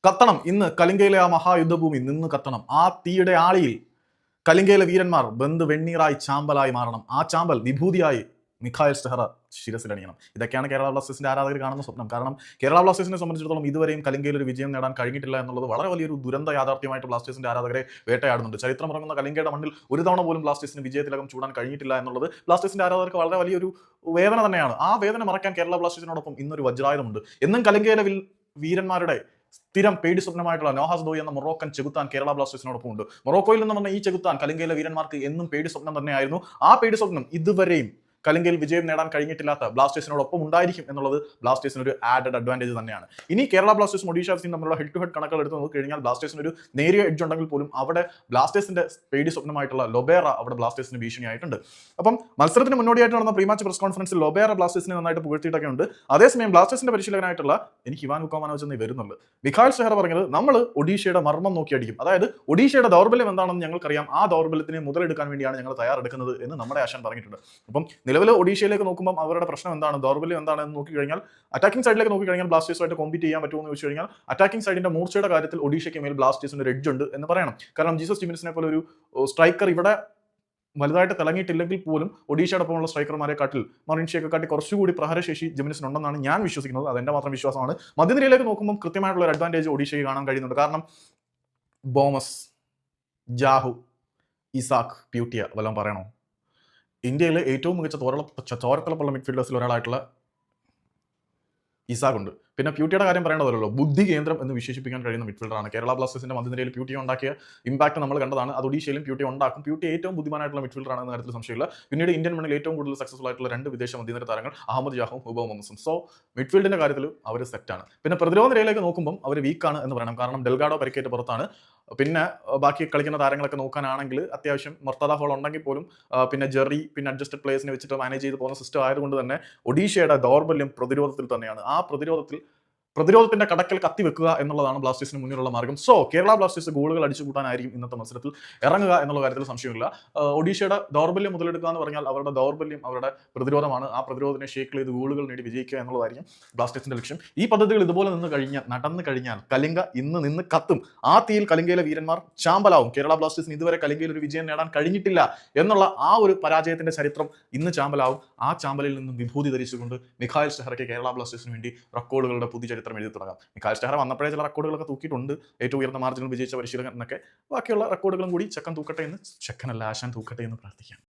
കത്തണം. ഇന്ന് കലിംഗയിലെ ആ മഹായുദ്ധഭൂമി നിന്ന് കത്തണം. ആ തീയുടെ ആളിയിൽ കലിംഗയിലെ വീരന്മാർ ബന്ധു വെണ്ണീറായി ചാമ്പലായി മാറണം. ആ ചാമ്പൽ വിഭൂതിയായി മിഖായൽ സ്റ്റെഹ്റ ശിരസിലണിയണം. ഇതൊക്കെയാണ് കേരള ബ്ലാസ്റ്റേഴ്സിന്റെ ആരാധകർ കാണുന്ന സ്വപ്നം. കാരണം കേരള ബ്ലാസ്റ്റേഴ്സിനെ സംബന്ധിച്ചിടത്തോളം ഇതുവരെയും കലിംഗയിൽ ഒരു വിജയം നേടാൻ കഴിഞ്ഞിട്ടില്ല എന്നുള്ളത് വളരെ വലിയൊരു ദുരന്ത യാഥാർത്ഥ്യമായിട്ട് ബ്ലാസ്റ്റേഴ്സിന്റെ ആരാധകരെ വേട്ടയാടുന്നുണ്ട്. ചരിത്രമിറങ്ങുന്ന കലിംഗയുടെ മണ്ണിൽ ഒരു തവണ പോലും ബ്ലാസ്റ്റേഴ്സിന് വിജയത്തിലകം ചൂടാൻ കഴിഞ്ഞിട്ടില്ല എന്നുള്ളത് ബ്ലാസ്റ്റേഴ്സിന്റെ ആരാധകർക്ക് വളരെ വലിയൊരു വേദന തന്നെയാണ്. ആ വേദന മറക്കാൻ കേരള ബ്ലാസ്റ്റേഴ്സിനോടൊപ്പം ഇന്നൊരു വജ്രായുധമുണ്ട്. എന്നും കലിംഗയിലെ വീരന്മാരുടെ സ്ഥിരം പേടി സ്വപ്നമായിട്ടുള്ള നോഹാസ് ദോയി എന്ന മൊറോക്കൻ ചെകുത്താൻ കേരള ബ്ലാസ്റ്റേഴ്സിനോടൊപ്പം ഉണ്ട്. മൊറോക്കോയിൽ നിന്ന് വന്ന ഈ ചെകുത്താൻ കലിംഗയിലെ വീരന്മാർക്ക് എന്നും പേടി സ്വപ്നം തന്നെയായിരുന്നു. ആ പേടി സ്വപ്നം ഇതുവരെയും കലിംഗയിൽ വിജയം നേടാൻ കഴിഞ്ഞിട്ടില്ലാത്ത ബ്ലാസ്റ്റേഴ്സിനോടൊപ്പം ഉണ്ടായിരിക്കും എന്നുള്ളത് ബ്ലാസ്റ്റേഴ്സിന് ഒരു ആഡഡ് അഡ്വാൻറ്റേജ് തന്നെയാണ്. ഇനി കേരള ബ്ലാസ്റ്റേഴ്സും ഒഡീഷ എഫ് സിയും തമ്മിലുള്ള ഹെഡ് ടു ഹെഡ് കണക്കുകൾ എടുത്ത് നോക്കി കഴിഞ്ഞാൽ ബ്ലാസ്റ്റേഴ്സിന് ഒരു നേരിയ എഡ്ജ് ഉണ്ടെങ്കിൽ പോലും അവിടെ ബ്ലാസ്റ്റേഴ്സിന്റെ പേടി സ്വപ്നമായിട്ടുള്ള ലൊബേറ അവിടെ ബ്ലാസ്റ്റേഴ്സിന് ഭീഷണിയായിട്ടുണ്ട്. അപ്പം മത്സരത്തിന് മുന്നോടിയായിട്ട് നടന്ന പ്രീ മാച്ച് പ്രസ് കോൺഫറൻസിൽ ലൊബേറ ബ്ലാസ്റ്റേഴ്സിനെ നന്നായിട്ട് പുകഴ്ത്തിയിട്ടൊക്കെ ഉണ്ട്. അതേസമയം ബ്ലാസ്റ്റേഴ്സിന്റെ പരിശീലകനായിട്ടുള്ള എനിക്ക് ഇവാൻ വുക്കോമാനോവിച്ച് വരുന്നുള്ളൂ. മിഖായൽ സ്റ്റെഹ്റ പറഞ്ഞത് നമ്മൾ ഒഡീഷയുടെ മർമ്മം നോക്കി അടിക്കും. അതായത് ഒഡീഷയുടെ ദൗർബല്യം എന്താണെന്ന് ഞങ്ങൾക്കറിയാം. ആ ദൗർബല്യത്തിനെ മുതലെടുക്കാൻ വേണ്ടിയാണ് ഞങ്ങൾ തയ്യാറെടുക്കുന്നത് എന്ന് നമ്മുടെ ആശാൻ പറഞ്ഞിട്ടുണ്ട്. അപ്പം നിലവിൽ ഒഡീഷയിലേക്ക് നോക്കുമ്പോൾ അവരുടെ പ്രശ്നം എന്താണ്, ദൗർബല്യം എന്താണെന്ന് നോക്കിക്കഴിഞ്ഞാൽ അറ്റാക്കിംഗ് സൈഡിലേക്ക് നോക്കിക്കഴിഞ്ഞാൽ ബ്ലാസ്റ്റേഴ്സുമായിട്ട് കോമ്പീറ്റ് ചെയ്യാൻ പറ്റുമോ എന്ന് ചോദിച്ചു കഴിഞ്ഞാൽ അറ്റാക്കിംഗ് സൈഡിന്റെ മൂർച്ചയുടെ കാര്യത്തിൽ ഒഡീഷയ്ക്ക് മേൽ ബ്ലാസ്റ്റേഴ്സിന് ഒരു എഡ്ജ് ഉണ്ട് എന്ന് പറയണം. കാരണം ജീസസ് ജിമിനസിനെ പോലെ ഒരു സ്ട്രൈക്കർ ഇവിടെ വലുതായിട്ട് തിളങ്ങിയിട്ടില്ലെങ്കിൽ പോലും ഒഡീഷയോടൊപ്പമുള്ള സ്ട്രൈക്കർമാരെ കാട്ടിൽ മറിൻഷിയൊക്കെ കാട്ടി കുറച്ചുകൂടി പ്രഹരശേഷി ജിമിനസിനുണ്ടെന്നാണ് ഞാൻ വിശ്വസിക്കുന്നത്. അതെന്റെ മാത്രം വിശ്വാസമാണ്. മധ്യനിരയിലേക്ക് നോക്കുമ്പോൾ കൃത്യമായിട്ടുള്ള ഒരു അഡ്വാൻറ്റേജ് ഒഡീഷയ്ക്ക് കാണാൻ കഴിയുന്നുണ്ട്. കാരണം ബോമസ്, ജാഹു, ഇസാഖ്, പ്യൂട്ടിയ വല്ലതും പറയണോ? ഇന്ത്യയിലെ ഏറ്റവും മികച്ച ചോരത്തിളപ്പുള്ള മിഡ്ഫീൽഡേഴ്സിൽ ഒരാളായിട്ടുള്ള ഇസാഖ് ഉണ്ട്. പിന്നെ പ്യൂട്ടിയുടെ കാര്യം പറയേണ്ടതല്ലോ, ബുദ്ധി കേന്ദ്രം എന്ന് വിശേഷിപ്പിക്കാൻ കഴിയുന്ന മിഡ്ഫീൽഡറാണ്. കേരള ബ്ലാസ്റ്റേഴ്സിന്റെ മധ്യനിരയിൽ പ്യൂട്ടി ഉണ്ടാക്കിയ ഇമ്പാക്ട് നമ്മൾ കണ്ടതാണ്. അത് ഒഡീഷയിലും പ്യൂട്ടി ഉണ്ടാക്കും. പ്യൂട്ടി ഏറ്റവും ബുദ്ധിമാനായിട്ടുള്ള മിഡ്ഫീൽഡറാണ് എന്ന കാര്യത്തിൽ സംശയമില്ല. പിന്നീട് ഇന്ത്യൻ മണ്ണിൽ ഏറ്റവും കൂടുതൽ സക്സസ്ഫുൾ ആയിട്ടുള്ള രണ്ട് വിദേശ മധ്യനിര താരങ്ങൾ അഹമ്മദ് ജാഹും ഹുബോ മുഹമ്മദും. സോ മിഡ്ഫീൽഡിന്റെ കാര്യത്തിൽ അവർ സെറ്റാണ്. പിന്നെ പ്രതിരോധ നിരയിലേക്ക് നോക്കുമ്പോൾ അവർ വീക്കാണ് എന്ന് പറയണം. കാരണം ഡെൽഗാഡോ പരിക്കേറ്റ് പുറത്താണ്. പിന്നെ ബാക്കി കളിക്കുന്ന താരങ്ങളൊക്കെ നോക്കാനാണെങ്കിൽ അത്യാവശ്യം മർത്തദ ഹോൾ ഉണ്ടെങ്കിൽ പോലും പിന്നെ ജെറി, പിന്നെ അഡ്ജസ്റ്റഡ് പ്ലേയേഴ്സിനെ വെച്ചിട്ട് മാനേജ് ചെയ്ത് പോകുന്ന സിസ്റ്റം ആയതുകൊണ്ട് തന്നെ ഒഡീഷയുടെ ദൗർബല്യം പ്രതിരോധത്തിൽ തന്നെയാണ്. ആ പ്രതിരോധത്തിന്റെ കടക്കൽ കത്തിവെക്കുക എന്നുള്ളതാണ് ബ്ലാസ്റ്റേഴ്സിന് മുന്നിലുള്ള മാർഗം. സോ കേരള ബ്ലാസ്റ്റേഴ്സ് ഗോളുകൾ അടിച്ചു കൂട്ടാനായിരിക്കും ഇന്നത്തെ മത്സരത്തിൽ ഇറങ്ങുക എന്നുള്ള കാര്യത്തിൽ സംശയമില്ല. ഒഡീഷയുടെ ദൗർബല്യം മുതലെടുക്കുക എന്ന് പറഞ്ഞാൽ അവരുടെ ദൗർബല്യം അവരുടെ പ്രതിരോധമാണ്. ആ പ്രതിരോധത്തിനെ ഷേക്ക് ചെയ്ത് ഗോളുകൾ നേടി വിജയിക്കുക എന്നുള്ളതായിരിക്കും ബ്ലാസ്റ്റേഴ്സിന്റെ ലക്ഷ്യം. ഈ പദ്ധതികൾ ഇതുപോലെ നടന്നു കഴിഞ്ഞാൽ കലിംഗ ഇന്ന് നിന്ന് കത്തും. ആ തീയിൽ കലിംഗയിലെ വീരന്മാർ ചാമ്പലാവും. കേരള ബ്ലാസ്റ്റേഴ്സിന് ഇതുവരെ കലിംഗയിൽ ഒരു വിജയം നേടാൻ കഴിഞ്ഞിട്ടില്ല എന്നുള്ള ആ ഒരു പരാജയത്തിന്റെ ചരിത്രം ഇന്ന് ചാമ്പലാവും. ആ ചാമ്പലിൽ നിന്നും വിഭൂതി ധരിച്ചുകൊണ്ട് മിഖായൽ സ്റ്റെഹ്റയ്ക്ക് കേരള ബ്ലാസ്റ്റേഴ്സിന് വേണ്ടി റെക്കോർഡുകളുടെ പുതിയ ചരിത്രം എഴുതി തുടങ്ങാം. മിഖായൽ സ്റ്റെഹ്റ വന്നപ്പോഴേ ചില റെക്കോർഡുകളൊക്കെ തൂക്കിയിട്ടുണ്ട്. ഏറ്റവും ഉയർന്ന മാർജിനിൽ വിജയിച്ച പരിശീലകൻ എന്നൊക്കെ. ബാക്കിയുള്ള റെക്കോർഡുകളും കൂടി ചെക്കൻ തൂക്കട്ടെ എന്ന്, ചെക്കനല്ല ആശാൻ തൂക്കട്ടെ എന്ന് പ്രാർത്ഥിക്കാം.